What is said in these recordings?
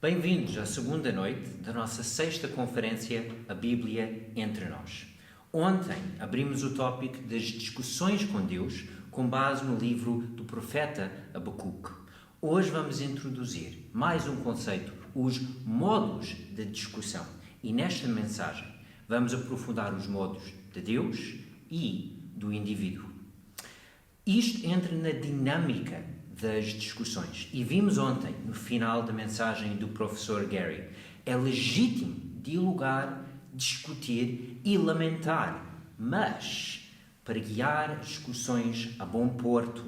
Bem-vindos à segunda noite da nossa sexta conferência, A Bíblia Entre Nós. Ontem abrimos o tópico das discussões com Deus com base no livro do profeta Abacuque. Hoje vamos introduzir mais um conceito, os modos de discussão. E nesta mensagem vamos aprofundar os modos de Deus e do indivíduo. Isto entra na dinâmica das discussões. E vimos ontem, no final da mensagem do professor Gary, é legítimo dialogar, discutir e lamentar, mas para guiar as discussões a bom porto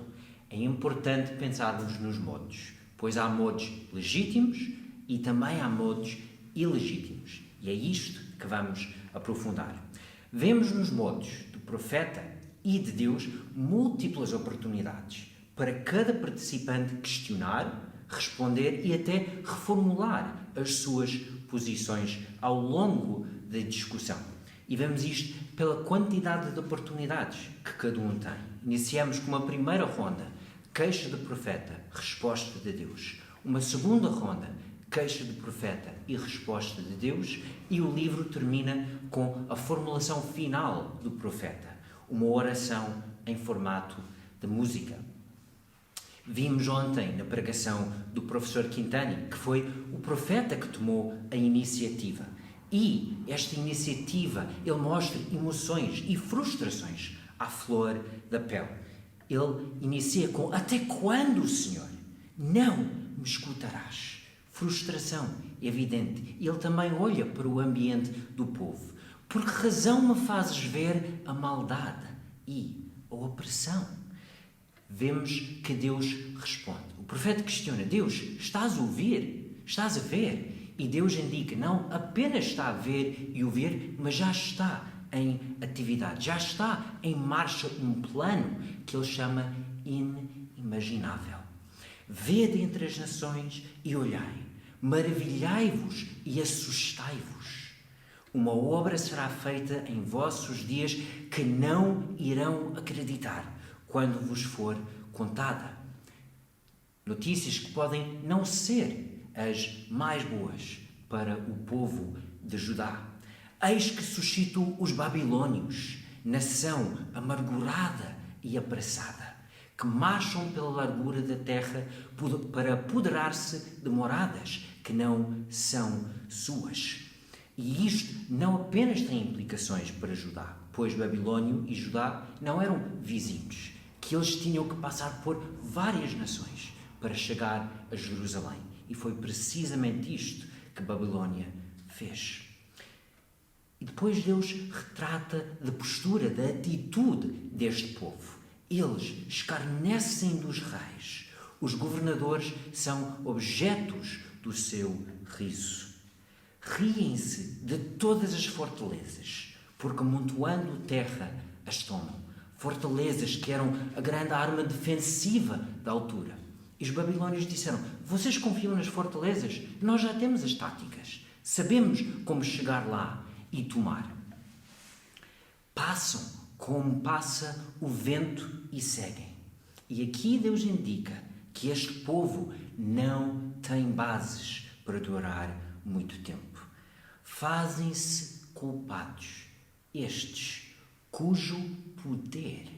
é importante pensarmos nos modos, pois há modos legítimos e também há modos ilegítimos. E é isto que vamos aprofundar. Vemos nos modos do profeta e de Deus múltiplas oportunidades para cada participante questionar, responder e até reformular as suas posições ao longo da discussão. E vemos isto pela quantidade de oportunidades que cada um tem. Iniciamos com uma primeira ronda, queixa do profeta, resposta de Deus. Uma segunda ronda, queixa do profeta e resposta de Deus. E o livro termina com a formulação final do profeta, uma oração em formato de música. Vimos ontem na pregação do professor Quintani que foi o profeta que tomou a iniciativa. E esta iniciativa, ele mostra emoções e frustrações à flor da pele. Ele inicia com: até quando, Senhor? Não me escutarás. Frustração evidente. Ele também olha para o ambiente do povo. Por que razão me fazes ver a maldade e a opressão? Vemos que Deus responde. O profeta questiona: Deus, estás a ouvir? Estás a ver? E Deus indica: não apenas está a ver e ouvir, mas já está em atividade, já está em marcha um plano que ele chama inimaginável. Vede entre as nações e olhai, maravilhai-vos e assustai-vos. Uma obra será feita em vossos dias que não irão acreditar quando vos for contada. Notícias que podem não ser as mais boas para o povo de Judá. Eis que suscito os babilônios, nação amargurada e apressada, que marcham pela largura da terra para apoderar-se de moradas que não são suas. E isto não apenas tem implicações para Judá, pois Babilônio e Judá não eram vizinhos, que eles tinham que passar por várias nações para chegar a Jerusalém. E foi precisamente isto que Babilônia fez. E depois Deus retrata da postura, da atitude deste povo. Eles escarnecem dos reis. Os governadores são objetos do seu riso. Riem-se de todas as fortalezas, porque amontoando terra as tomam. Fortalezas que eram a grande arma defensiva da altura. E os babilônios disseram: vocês confiam nas fortalezas? Nós já temos as táticas. Sabemos como chegar lá e tomar. Passam como passa o vento e seguem. E aqui Deus indica que este povo não tem bases para durar muito tempo. Fazem-se culpados estes cujo poder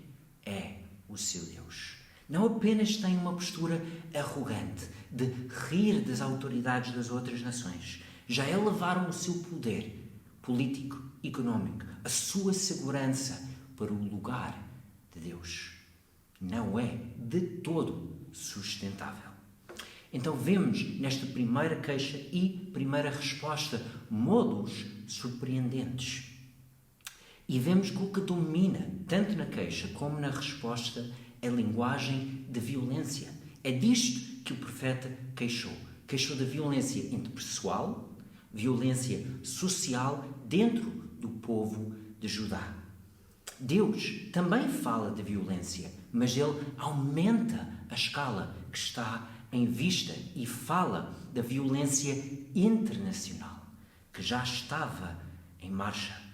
é o seu Deus. Não apenas têm uma postura arrogante de rir das autoridades das outras nações, já elevaram o seu poder político, económico, a sua segurança para o lugar de Deus. Não é de todo sustentável. Então vemos nesta primeira queixa e primeira resposta modos surpreendentes. E vemos que o que domina, tanto na queixa como na resposta, é a linguagem de violência. É disto que o profeta queixou. Queixou da violência interpessoal, violência social dentro do povo de Judá. Deus também fala de violência, mas ele aumenta a escala que está em vista e fala da violência internacional, que já estava em marcha.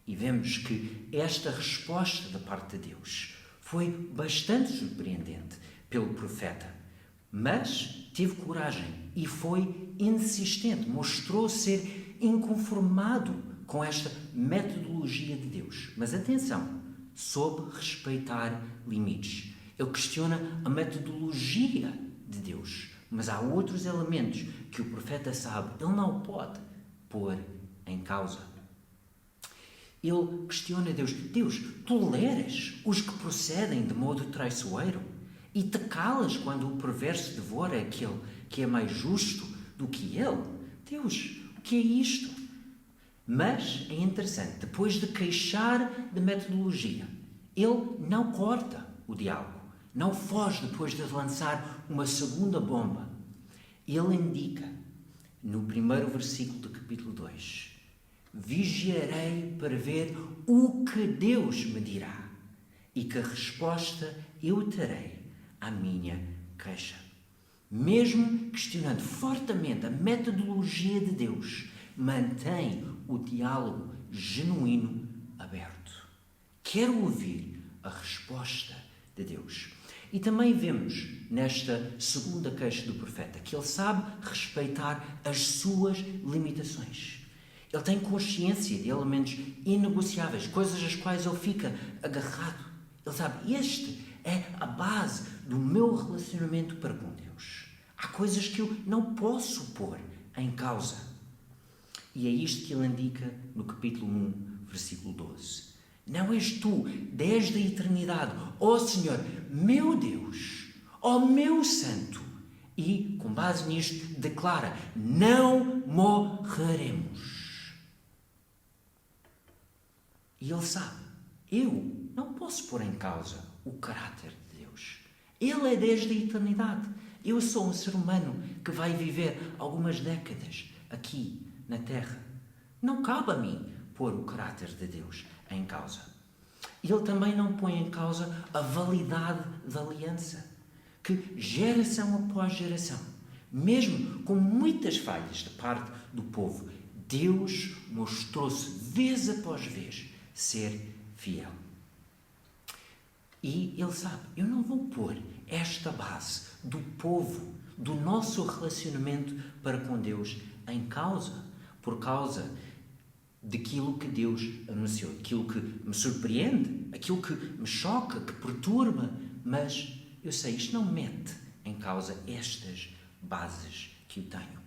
E vemos que esta resposta da parte de Deus foi bastante surpreendente pelo profeta, Mas teve coragem e foi insistente, mostrou ser inconformado com esta metodologia de Deus. Mas atenção, soube respeitar limites. Ele questiona a metodologia de Deus, mas há outros elementos que o profeta sabe, ele não pode pôr em causa. Ele questiona Deus. Deus, toleras os que procedem de modo traiçoeiro e te calas quando o perverso devora aquele que é mais justo do que ele? Deus, o que é isto? Mas é interessante, depois de queixar de metodologia, ele não corta o diálogo, não foge depois de lançar uma segunda bomba. Ele indica, no primeiro versículo do capítulo 2, vigiarei para ver o que Deus me dirá e que resposta eu terei à minha queixa. Mesmo questionando fortemente a metodologia de Deus, mantém o diálogo genuíno aberto. Quero ouvir a resposta de Deus. E também vemos nesta segunda queixa do profeta que ele sabe respeitar as suas limitações. Ele tem consciência de elementos inegociáveis, coisas às quais ele fica agarrado. Ele sabe, este é a base do meu relacionamento para com Deus. Há coisas que eu não posso pôr em causa. E é isto que ele indica no capítulo 1, versículo 12. Não és tu, desde a eternidade, ó Senhor, meu Deus, ó meu Santo. E, com base nisto, declara, não morreremos. E ele sabe, eu não posso pôr em causa o caráter de Deus. Ele é desde a eternidade. Eu sou um ser humano que vai viver algumas décadas aqui na Terra. Não cabe a mim pôr o caráter de Deus em causa. Ele também não põe em causa a validade da aliança, que geração após geração, mesmo com muitas falhas da parte do povo, Deus mostrou-se vez após vez ser fiel. E ele sabe, eu não vou pôr esta base do povo, do nosso relacionamento para com Deus em causa, por causa daquilo que Deus anunciou, aquilo que me surpreende, aquilo que me choca, que perturba, mas eu sei, isto não mete em causa estas bases que eu tenho.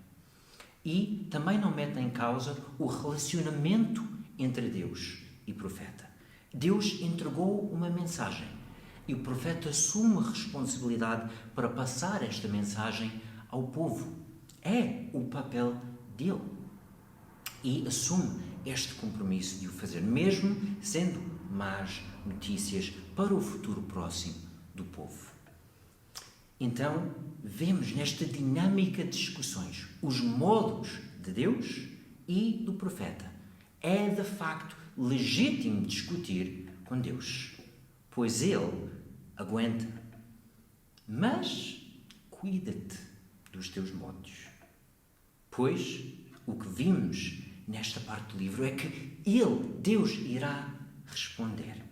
E também não mete em causa o relacionamento entre Deus e profeta. Deus entregou uma mensagem e o profeta assume a responsabilidade para passar esta mensagem ao povo. É o papel dele. E assume este compromisso de o fazer, mesmo sendo más notícias para o futuro próximo do povo. Então, vemos nesta dinâmica de discussões os modos de Deus e do profeta. É, de facto, legítimo discutir com Deus, pois Ele aguenta. Mas cuida-te dos teus modos, pois o que vimos nesta parte do livro é que Ele, Deus, irá responder.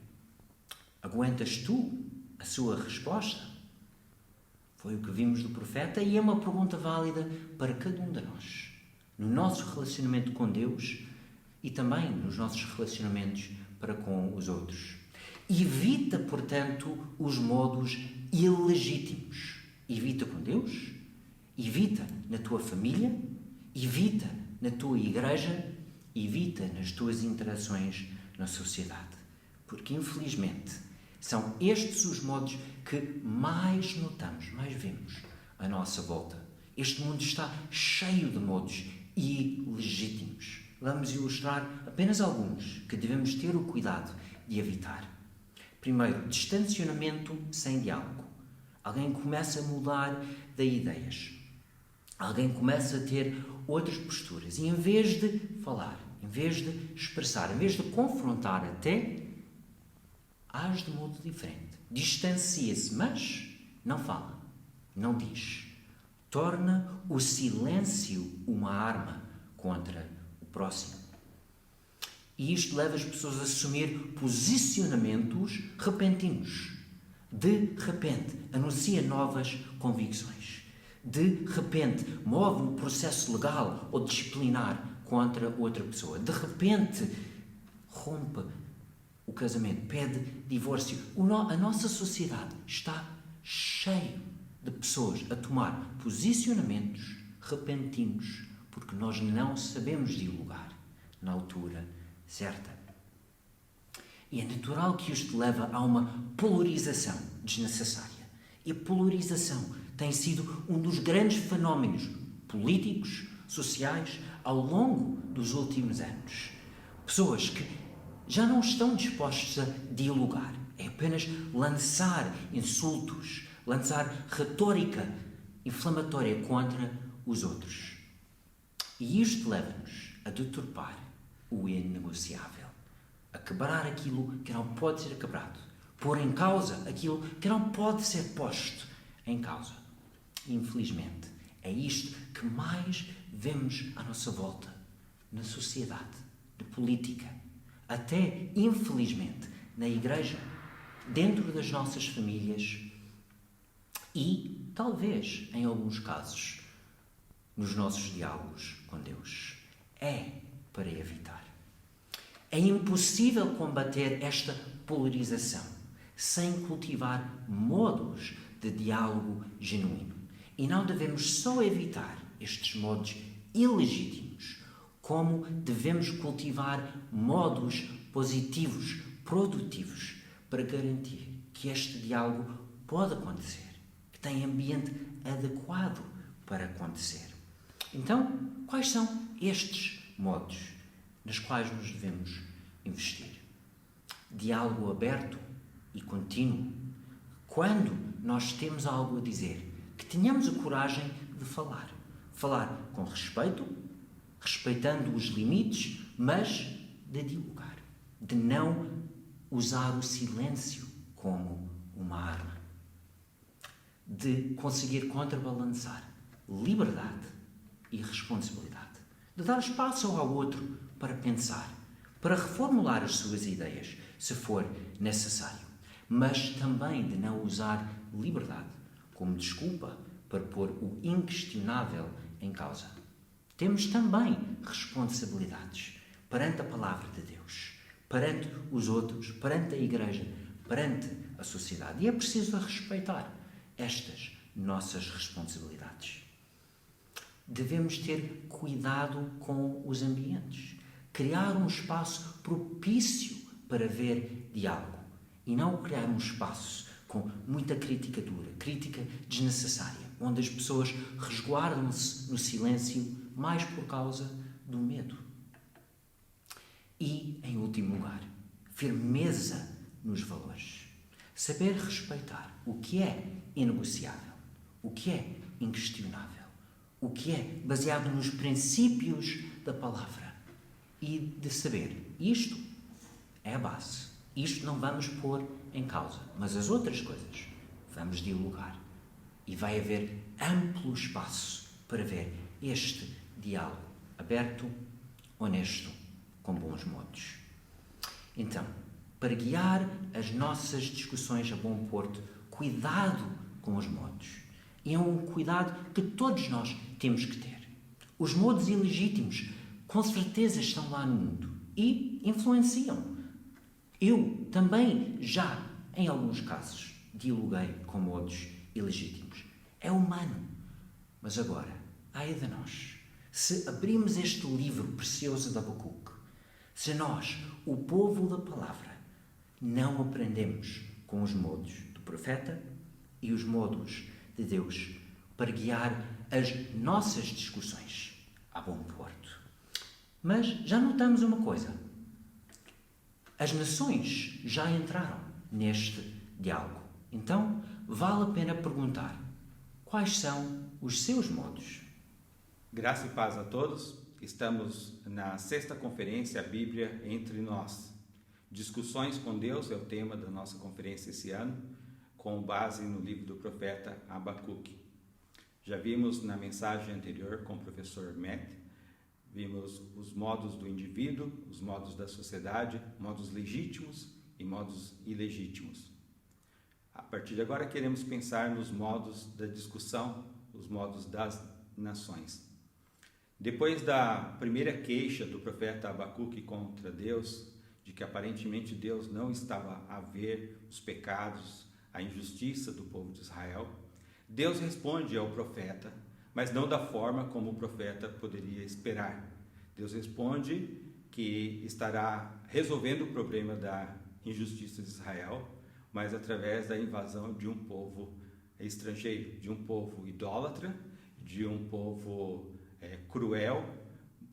Aguentas tu a sua resposta? Foi o que vimos do profeta e é uma pergunta válida para cada um de nós, no nosso relacionamento com Deus e também nos nossos relacionamentos para com os outros. Evita, portanto, os modos ilegítimos. Evita com Deus, evita na tua família, evita na tua igreja, evita nas tuas interações na sociedade. Porque, infelizmente, são estes os modos que mais notamos, mais vemos à nossa volta. Este mundo está cheio de modos ilegítimos. Vamos ilustrar apenas alguns que devemos ter o cuidado de evitar. Primeiro, distanciamento sem diálogo. Alguém começa a mudar de ideias. Alguém começa a ter outras posturas. E em vez de falar, em vez de expressar, em vez de confrontar até, age de modo diferente. Distancia-se, mas não fala, não diz. Torna o silêncio uma arma contra o próximo. E isto leva as pessoas a assumir posicionamentos repentinos. De repente, anuncia novas convicções. De repente, move um processo legal ou disciplinar contra outra pessoa. De repente, rompe o casamento, pede divórcio. A nossa sociedade está cheia de pessoas a tomar posicionamentos repentinos porque nós não sabemos dialogar na altura certa. E é natural que isto leve a uma polarização desnecessária. E a polarização tem sido um dos grandes fenómenos políticos, sociais, ao longo dos últimos anos. Pessoas que já não estão dispostas a dialogar. É apenas lançar insultos, lançar retórica inflamatória contra os outros. E isto leva-nos a deturpar o inegociável, a quebrar aquilo que não pode ser quebrado, pôr em causa aquilo que não pode ser posto em causa. Infelizmente, é isto que mais vemos à nossa volta, na sociedade, na política, até, infelizmente, na igreja, dentro das nossas famílias e, talvez, em alguns casos, nos nossos diálogos com Deus. É para evitar. É impossível combater esta polarização sem cultivar modos de diálogo genuíno. E não devemos só evitar estes modos ilegítimos, como devemos cultivar modos positivos, produtivos, para garantir que este diálogo pode acontecer, que tem ambiente adequado para acontecer. Então, quais são estes modos nos quais nos devemos investir? Diálogo aberto e contínuo. Quando nós temos algo a dizer, que tenhamos a coragem de falar. Falar com respeito, respeitando os limites, mas de dialogar. De não usar o silêncio como uma arma. De conseguir contrabalançar liberdade e responsabilidade. De dar espaço ao outro para pensar, para reformular as suas ideias, se for necessário. Mas também de não usar liberdade como desculpa para pôr o inquestionável em causa. Temos também responsabilidades perante a palavra de Deus, perante os outros, perante a igreja, perante a sociedade. E é preciso respeitar estas nossas responsabilidades. Devemos ter cuidado com os ambientes, criar um espaço propício para haver diálogo e não criar um espaço com muita crítica dura, crítica desnecessária, onde as pessoas resguardam-se no silêncio mais por causa do medo. E, em último lugar, firmeza nos valores. Saber respeitar o que é inegociável, o que é inquestionável, o que é baseado nos princípios da palavra e de saber, isto é a base, isto não vamos pôr em causa, mas as outras coisas vamos dialogar e vai haver amplo espaço para ver este diálogo aberto, honesto, com bons modos. Então, para guiar as nossas discussões a bom porto, cuidado com os modos. E é um cuidado que todos nós temos que ter. Os modos ilegítimos, com certeza, estão lá no mundo e influenciam. Eu também já, em alguns casos, dialoguei com modos ilegítimos. É humano. Mas agora, ai de nós, se abrimos este livro precioso de Abacuque, se nós, o povo da palavra, não aprendemos com os modos do profeta e os modos de Deus para guiar as nossas discussões a bom porto. Mas já notamos uma coisa. As nações já entraram neste diálogo. Então, vale a pena perguntar quais são os seus modos. Graça e paz a todos. Estamos na 6ª Conferência A Bíblia Entre Nós. Discussões com Deus é o tema da nossa conferência esse ano, com base no livro do profeta Abacuque. Já vimos na mensagem anterior com o professor Matt, vimos os modos do indivíduo, os modos da sociedade, modos legítimos e modos ilegítimos. A partir de agora queremos pensar nos modos da discussão, os modos das nações. Depois da primeira queixa do profeta Abacuque contra Deus, de que aparentemente Deus não estava a ver os pecados, a injustiça do povo de Israel, Deus responde ao profeta, mas não da forma como o profeta poderia esperar. Deus responde que estará resolvendo o problema da injustiça de Israel, mas através da invasão de um povo estrangeiro, de um povo idólatra, de um povo cruel,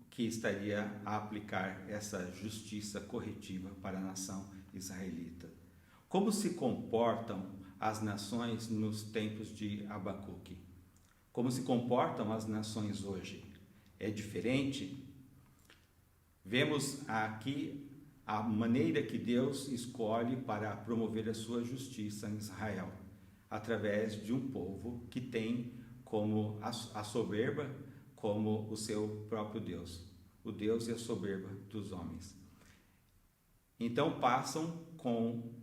que estaria a aplicar essa justiça corretiva para a nação israelita. Como se comportam as nações nos tempos de Abacuque? Como se comportam as nações hoje? É diferente? Vemos aqui a maneira que Deus escolhe para promover a sua justiça em Israel, através de um povo que tem como a soberba como o seu próprio Deus, o Deus e a soberba dos homens. Então passam com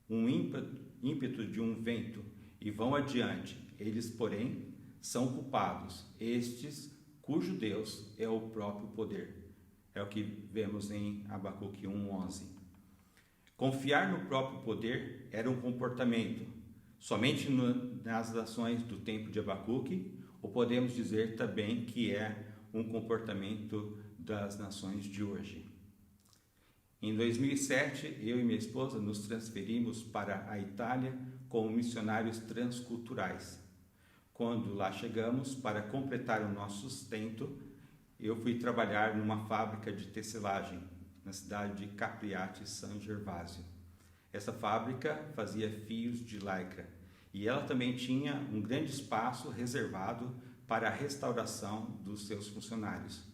um ímpeto de um vento e vão adiante. Eles, porém, são culpados, estes cujo Deus é o próprio poder. É o que vemos em Abacuque 1:11. Confiar no próprio poder era um comportamento. Somente nas ações do tempo de Abacuque, ou podemos dizer também que é um comportamento das nações de hoje. Em 2007, eu e minha esposa nos transferimos para a Itália como missionários transculturais. Quando lá chegamos, para completar o nosso sustento, eu fui trabalhar numa fábrica de tecelagem na cidade de Capriati, San Gervásio. Essa fábrica fazia fios de lycra e ela também tinha um grande espaço reservado para a restauração dos seus funcionários,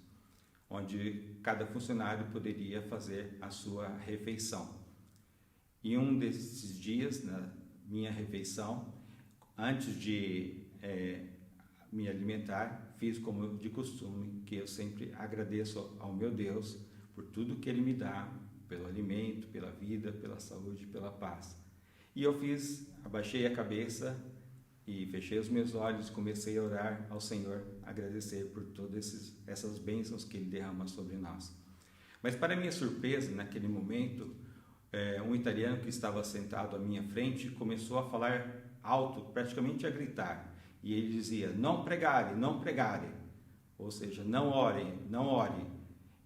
onde cada funcionário poderia fazer a sua refeição. E um desses dias, na minha refeição, antes de me alimentar, fiz como de costume, que eu sempre agradeço ao meu Deus por tudo que Ele me dá, pelo alimento, pela vida, pela saúde, pela paz. E eu abaixei a cabeça e fechei os meus olhos, comecei a orar ao Senhor, agradecer por todas essas bênçãos que Ele derrama sobre nós. Mas para minha surpresa, naquele momento, um italiano que estava sentado à minha frente começou a falar alto, praticamente a gritar. E ele dizia, não pregare, não pregare. Ou seja, não orem, não ore.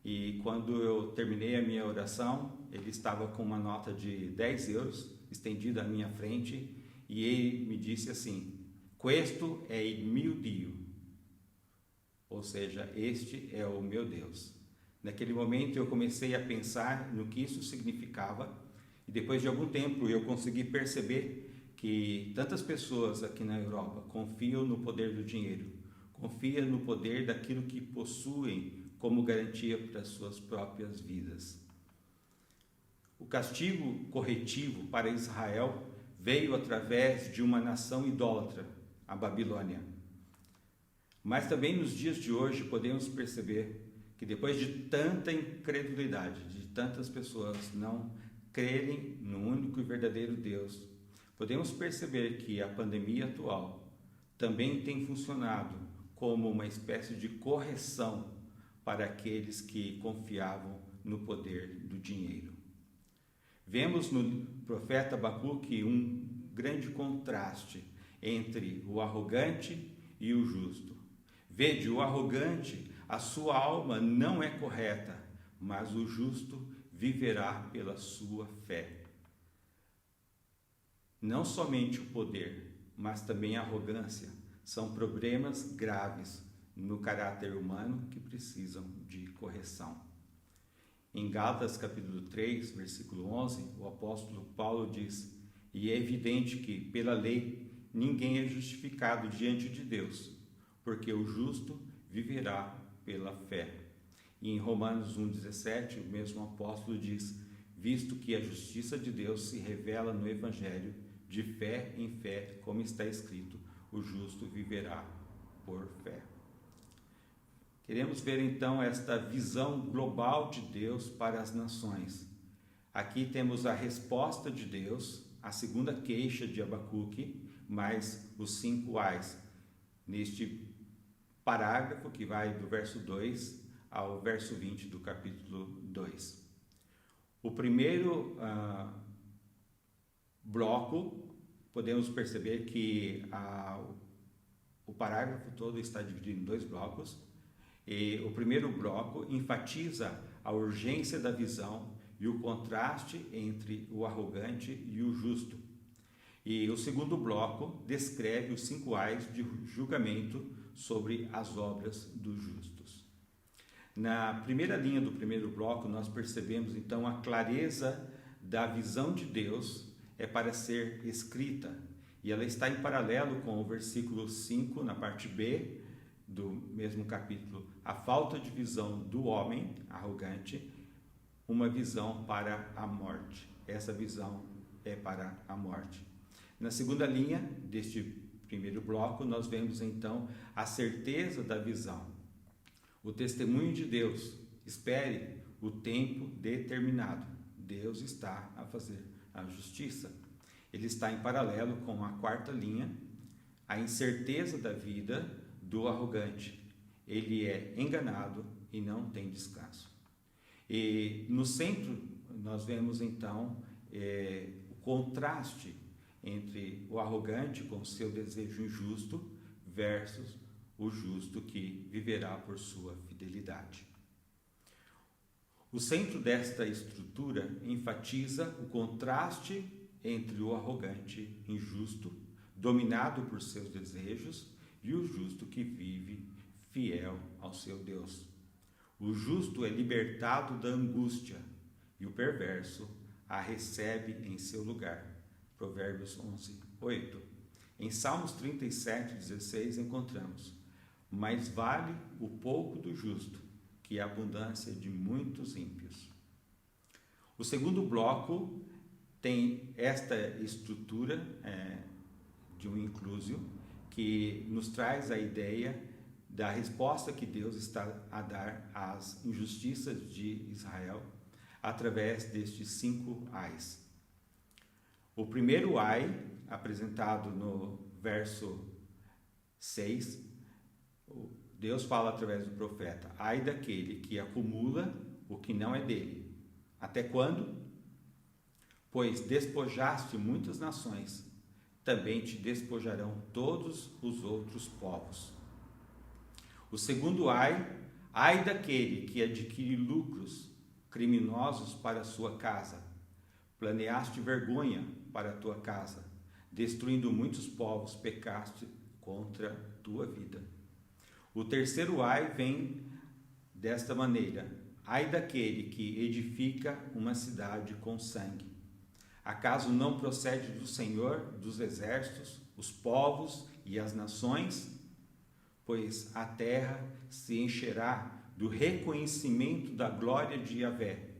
E quando eu terminei a minha oração, ele estava com uma nota de 10 euros estendida à minha frente e ele me disse assim, questo è il mio Dio. Ou seja, este é o meu Deus. Naquele momento eu comecei a pensar no que isso significava e depois de algum tempo eu consegui perceber que tantas pessoas aqui na Europa confiam no poder do dinheiro, confiam no poder daquilo que possuem como garantia para as suas próprias vidas. O castigo corretivo para Israel veio através de uma nação idólatra, a Babilônia. Mas também nos dias de hoje podemos perceber que depois de tanta incredulidade, de tantas pessoas não crerem no único e verdadeiro Deus, podemos perceber que a pandemia atual também tem funcionado como uma espécie de correção para aqueles que confiavam no poder do dinheiro. Vemos no profeta Abacuque um grande contraste entre o arrogante e o justo. Vede, o arrogante, a sua alma não é correta, mas o justo viverá pela sua fé. Não somente o poder, mas também a arrogância são problemas graves no caráter humano que precisam de correção. Em Gálatas capítulo 3, versículo 11, o apóstolo Paulo diz, e é evidente que, pela lei, ninguém é justificado diante de Deus, porque o justo viverá pela fé. E em Romanos 1,17, o mesmo apóstolo diz, visto que a justiça de Deus se revela no Evangelho, de fé em fé, como está escrito, o justo viverá por fé. Queremos ver então esta visão global de Deus para as nações. Aqui temos a resposta de Deus a segunda queixa de Abacuque, mais os 5 ais, neste parágrafo que vai do verso 2 ao verso 20 do capítulo 2. O primeiro bloco, podemos perceber que o parágrafo todo está dividido em 2 blocos, e o primeiro bloco enfatiza a urgência da visão e o contraste entre o arrogante e o justo. E o segundo bloco descreve os 5 ais de julgamento sobre as obras dos justos. Na primeira linha do primeiro bloco, nós percebemos então a clareza da visão de Deus é para ser escrita, e ela está em paralelo com o versículo 5, na parte B do mesmo capítulo, a falta de visão do homem arrogante, uma visão para a morte. Essa visão é para a morte. Na segunda linha deste primeiro bloco, nós vemos então a certeza da visão. O testemunho de Deus. Espere o tempo determinado. Deus está a fazer a justiça. Ele está em paralelo com a quarta linha, a incerteza da vida do arrogante. Ele é enganado e não tem descanso. E no centro nós vemos então o contraste entre o arrogante com seu desejo injusto versus o justo que viverá por sua fidelidade. O centro desta estrutura enfatiza o contraste entre o arrogante injusto, dominado por seus desejos, e o justo que vive fiel ao seu Deus. O justo é libertado da angústia e o perverso a recebe em seu lugar. Provérbios 11, 8. Em Salmos 37, 16 encontramos: mais vale o pouco do justo que a abundância de muitos ímpios. O segundo bloco tem esta estrutura de um inclusio que nos traz a ideia da resposta que Deus está a dar às injustiças de Israel através destes 5 ais. O primeiro ai, apresentado no verso 6, Deus fala através do profeta: ai daquele que acumula o que não é dele. Até quando? Pois despojaste muitas nações, também te despojarão todos os outros povos. O segundo ai daquele que adquire lucros criminosos para a sua casa. Planeaste vergonha para a tua casa, destruindo muitos povos, pecaste contra a tua vida. O terceiro ai vem desta maneira: ai daquele que edifica uma cidade com sangue. Acaso não procede do Senhor dos exércitos, os povos e as nações? Pois a terra se encherá do reconhecimento da glória de Yahvé,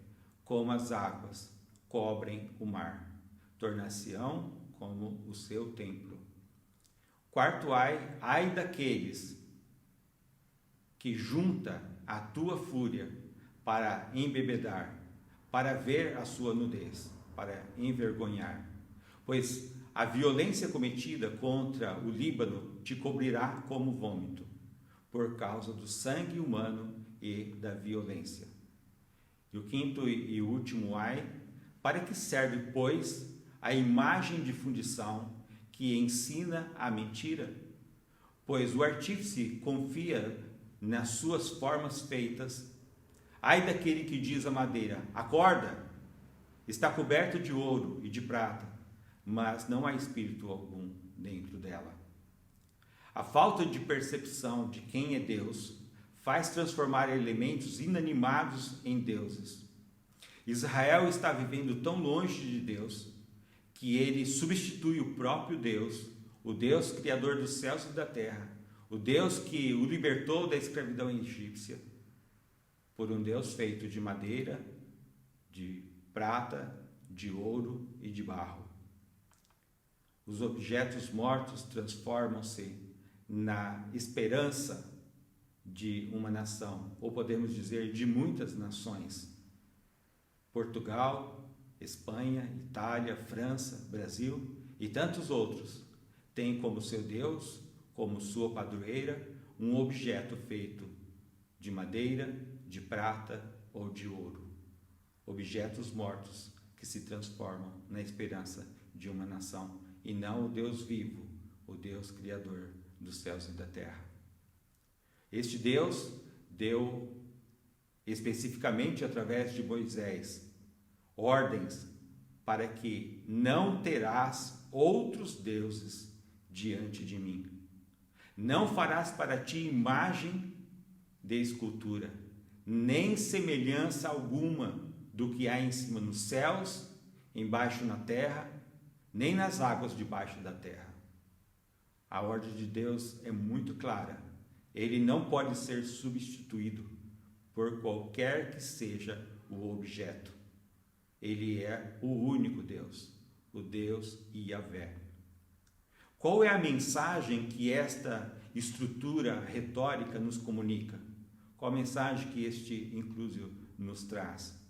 como as águas cobrem o mar. Tornar-se-ão como o seu templo. Quarto ai daqueles que junta a tua fúria para embebedar, para ver a sua nudez, para envergonhar. Pois a violência cometida contra o Líbano te cobrirá como vômito, por causa do sangue humano e da violência. E o quinto e último ai: para que serve, pois, a imagem de fundição que ensina a mentira? Pois o artífice confia nas suas formas feitas. Ai daquele que diz à madeira: acorda, está coberto de ouro e de prata, mas não há espírito algum dentro dela. A falta de percepção de quem é Deus faz transformar elementos inanimados em deuses. Israel está vivendo tão longe de Deus que ele substitui o próprio Deus, o Deus criador dos céus e da terra, o Deus que o libertou da escravidão egípcia, por um Deus feito de madeira, de prata, de ouro e de barro. Os objetos mortos transformam-se na esperança de uma nação, ou podemos dizer de muitas nações. Portugal, Espanha, Itália, França, Brasil e tantos outros têm como seu Deus, como sua padroeira, um objeto feito de madeira, de prata ou de ouro. Objetos mortos que se transformam na esperança de uma nação, e não o Deus vivo, o Deus criador dos céus e da terra. Este Deus deu especificamente através de Moisés ordens para que não terás outros deuses diante de mim. Não farás para ti imagem de escultura, nem semelhança alguma do que há em cima nos céus, embaixo na terra, nem nas águas debaixo da terra. A ordem de Deus é muito clara. Ele não pode ser substituído por qualquer que seja o objeto. Ele é o único Deus, o Deus Yahvé. Qual é a mensagem que esta estrutura retórica nos comunica? Qual a mensagem que este inclusio nos traz?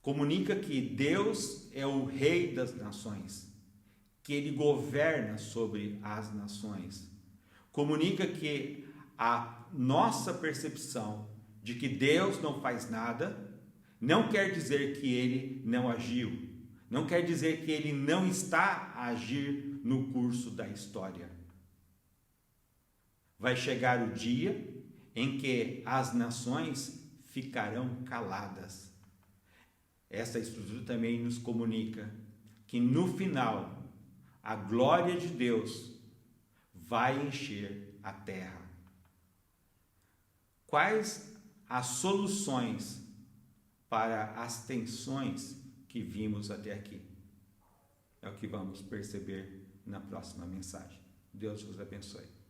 Comunica que Deus é o Rei das nações, que Ele governa sobre as nações. Comunica que a nossa percepção de que Deus não faz nada não quer dizer que Ele não agiu, não quer dizer que Ele não está a agir no curso da história. Vai chegar o dia em que as nações ficarão caladas. Essa estrutura também nos comunica que no final a glória de Deus vai encher a terra. Quais as soluções para as tensões que vimos até aqui? É o que vamos perceber na próxima mensagem. Deus vos abençoe.